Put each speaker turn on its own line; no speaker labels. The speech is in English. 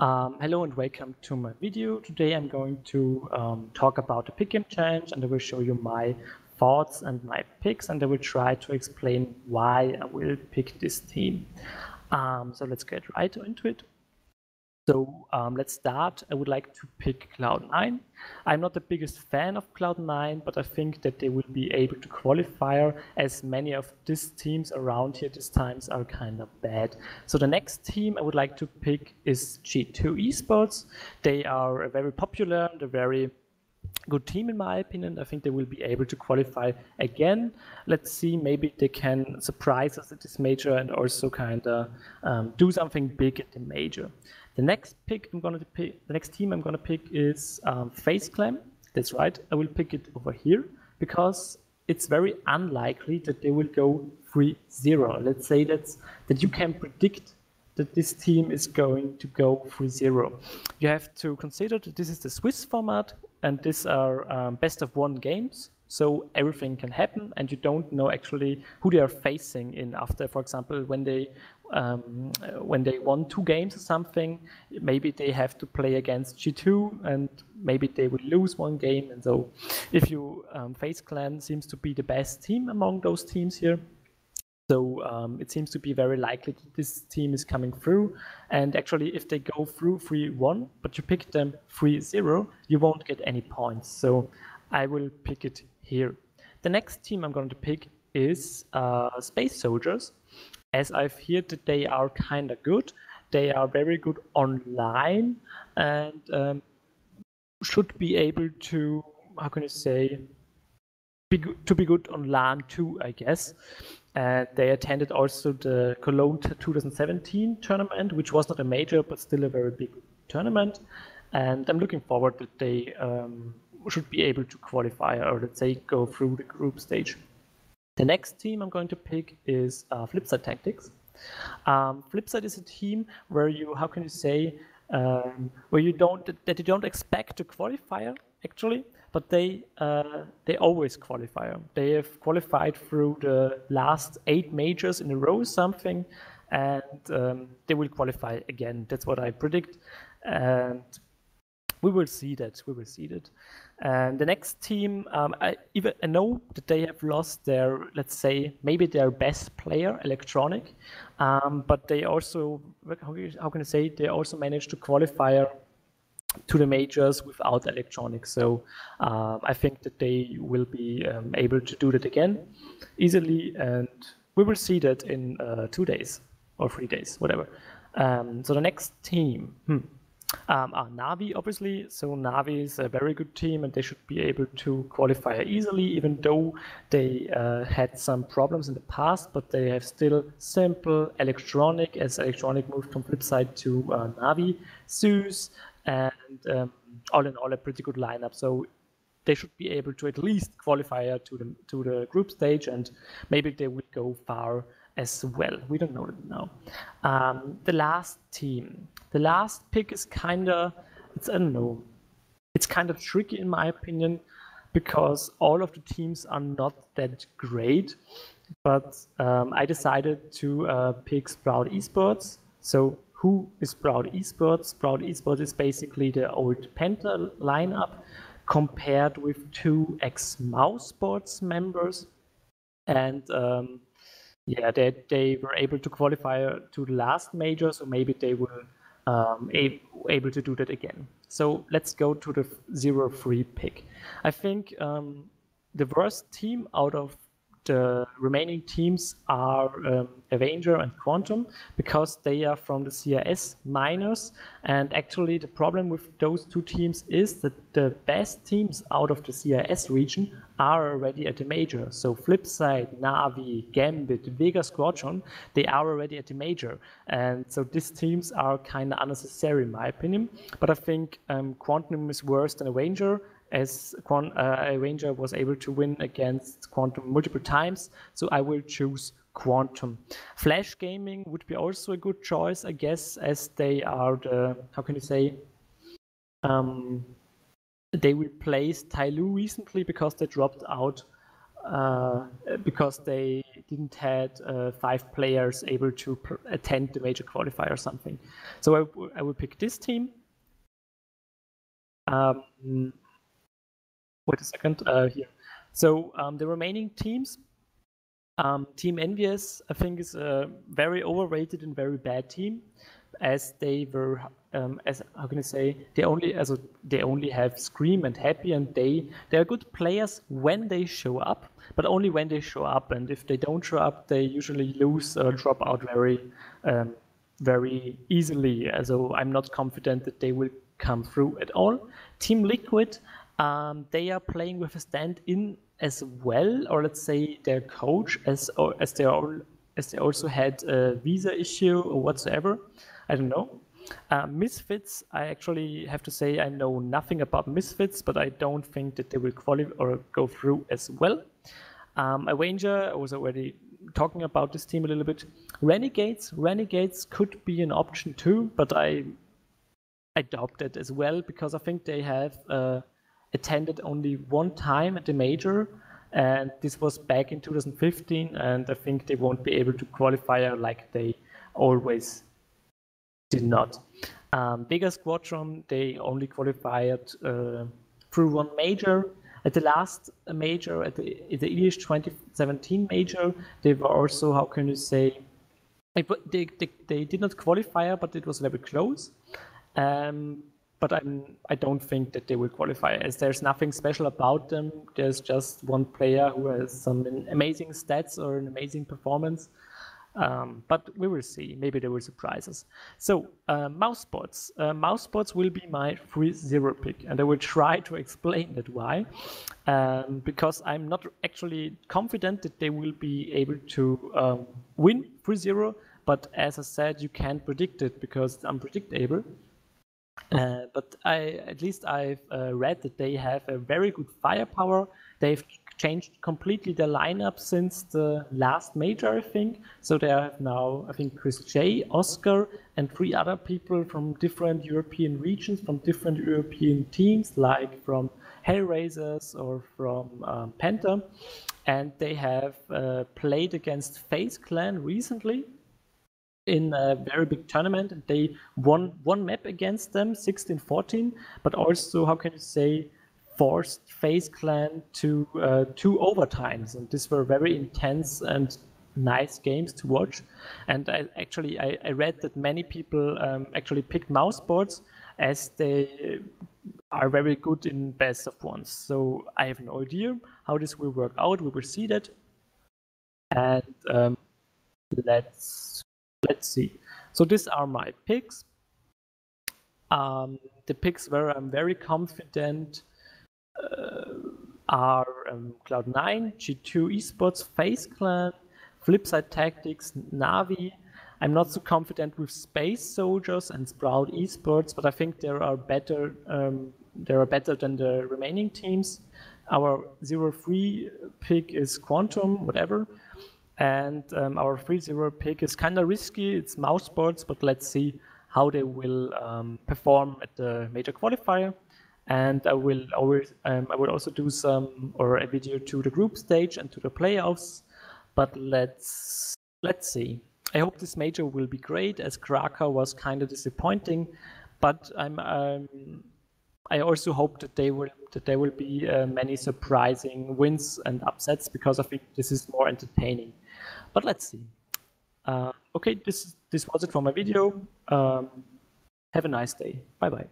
Hello and welcome to my video. Today I'm going to talk about the pick game challenge, and I will show you my thoughts and my picks, and I will try to explain why I will pick this team. So let's get right into it. So let's start. I would like to pick Cloud9. I'm not the biggest fan of Cloud9, but I think that they will be able to qualify, as many of these teams around here these times are kind of bad. So the next team I would like to pick is G2 Esports. They are very popular, they're very good team in my opinion. I think they will be able to qualify again. Let's see, maybe they can surprise us at this major and also kind of do something big at the major. The next team I'm gonna pick is FaZe Clan. That's right, I will pick it over here because it's very unlikely that they will go 3-0. Let's say that you can predict that this team is going to go 3-0. You have to consider that this is the Swiss format, and these are best of 1 games, so everything can happen, and you don't know actually who they are facing in after. For example, when they won 2 games or something, maybe they have to play against G2, and maybe they will lose 1 game. And so, if you FaZe Clan seems to be the best team among those teams here. So it seems to be very likely that this team is coming through. And actually, if they go through 3-1, but you pick them 3-0, you won't get any points. So I will pick it here. The next team I'm going to pick is Space Soldiers. As I've heard that they are kind of good. They are very good online and should be able to, how can you say, be good on LAN too, I guess. And they attended also the Cologne 2017 tournament, which was not a major, but still a very big tournament. And I'm looking forward that they should be able to qualify, or let's say go through the group stage. The next team I'm going to pick is Flipside Tactics. Flipside is a team where you, how can you say, where you don't expect to qualify actually, but they always qualify. They have qualified through the last 8 majors in a row or something, and they will qualify again. That's what I predict, and we will see that. And the next team, I know that they have lost their, let's say, maybe their best player, Electronic, but they also, how can I say, they also managed to qualify to the majors without Electronic. So I think that they will be able to do that again easily, and we will see that in 2 days or 3 days, whatever. So the next team, are Navi, obviously. So Navi is a very good team, and they should be able to qualify easily, even though they had some problems in the past, but they have still simple Electronic, as Electronic moved from Flipside to Navi, Zeus, and all in all a pretty good lineup. So they should be able to at least qualify to the group stage, and maybe they will go far as well. We don't know it now. The last team. The last pick is kind of, I don't know, it's kind of tricky in my opinion, because all of the teams are not that great, but I decided to pick Sprout Esports. So who is Sprout Esports? Sprout Esports is basically the old Penta lineup compared with 2 ex-Mouse Sports members, and yeah, they were able to qualify to the last major, so maybe they will able to do that again. So let's go to the 0-3 pick. I think the worst team out of the remaining teams are Avenger and Quantum, because they are from the CIS minors, and actually the problem with those 2 teams is that the best teams out of the CIS region are already at the major. So Flipside, Navi, Gambit, Vega Squadron, they are already at the major, and so these teams are kind of unnecessary in my opinion. But I think Quantum is worse than Avenger, as Avenger was able to win against Quantum multiple times, so I will choose Quantum. Flash Gaming would be also a good choice, I guess, as they are the, how can you say, they replaced Tyloo recently because they dropped out, because they didn't had 5 players able to attend the major qualifier or something. So I will pick this team. Wait a second, here. So the remaining teams, Team Envious, I think, is a very overrated and very bad team, as they were, as how can I say, they only have Scream and Happy, and they are good players when they show up, but only when they show up. And if they don't show up, they usually lose or drop out very easily. So I'm not confident that they will come through at all. Team Liquid, they are playing with a stand-in as well, or let's say their coach, as they also had a visa issue or whatsoever. I don't know. Misfits, I actually have to say I know nothing about Misfits, but I don't think that they will qualify or go through as well. Avenger, I was already talking about this team a little bit. Renegades could be an option too, but I doubt it as well, because I think they have attended only one time at the major, and this was back in 2015, and I think they won't be able to qualify like they always did not. Bigger Squadron, they only qualified through one major. At the last major, at the ELEAGUE 2017 major, they were also, how can you say, they did not qualify, but it was very close. But I don't think that they will qualify, as there's nothing special about them. There's just one player who has some amazing stats or an amazing performance. But we will see. Maybe they will surprise us. So Mousebots. Mousebots will be my 3-0 pick, and I will try to explain that why. Because I'm not actually confident that they will be able to win 3-0. But as I said, you can't predict it because it's unpredictable. But at least I've read that they have a very good firepower. They've changed completely their lineup since the last major, I think. So they have now, I think, Chris J, Oscar, and 3 other people from different European regions, from different European teams, like from Hellraisers or from Panther. And they have played against FaZe Clan recently in a very big tournament, and they won one map against them, 16-14, but also, how can you say, forced FaZe Clan to 2 overtimes, and these were very intense and nice games to watch. And I read that many people actually picked Mousebots, as they are very good in best of ones. So I have no idea how this will work out. We will see that, and let's see. So these are my picks. The picks where I'm very confident are Cloud9, G2 Esports, FaZe Clan, Flipside Tactics, Navi. I'm not so confident with Space Soldiers and Sprout Esports, but I think they are better than the remaining teams. Our 0-3 pick is Quantum, whatever. And our 3-0 pick is kind of risky. It's Mousebots, but let's see how they will perform at the major qualifier. And I will also do a video to the group stage and to the playoffs. But let's see. I hope this major will be great, as Krakow was kind of disappointing. But I also hope that there will be many surprising wins and upsets, because I think this is more entertaining. But let's see. Okay, this was it for my video. Have a nice day. Bye bye.